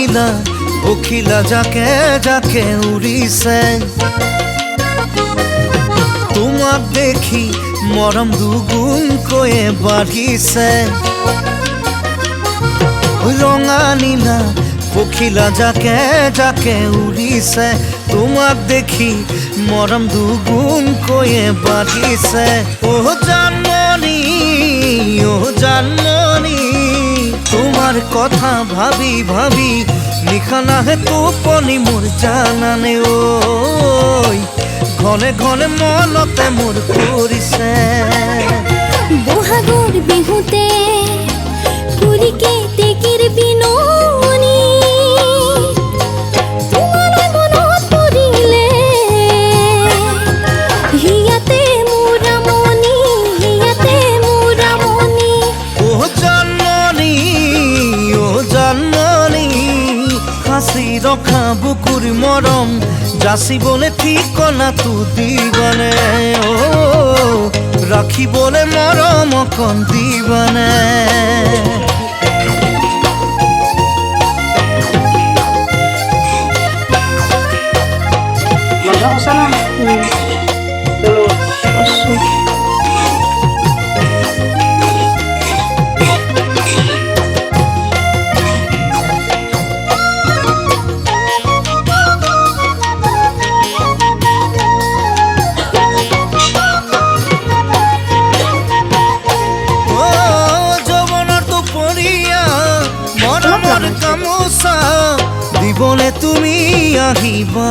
নীলা পখিলা যাকে যাকে উড়িছে তোমাক দেখি মৰম দুগুণকৈয়ে বাঢ়িছে ৰঙা নীলা পখিলা যাকে যাকে উড়িছে তোমাক দেখি মৰম দুগুণকৈয়ে বাঢ়িছে জানমণি তোমার কথা ভাবি ভাবি নিশা নাহে টোপনি মোর জানানে ঘনে ঘনে মনতে মোর পৰিছে বহাগৰ বিহুতে কুলিকে টেকিৰ বিননি তোমাৰ মনত পৰিলে হিয়াতে মোৰ আমনি জানমণি সাঁচি ৰখা বুকুৰ মৰম যাচিবলে ঠিকনাটো দিবানে ৰাখিবলে মৰম অকণ দিবানে গামোচা দিবলে তুমি আহিবা।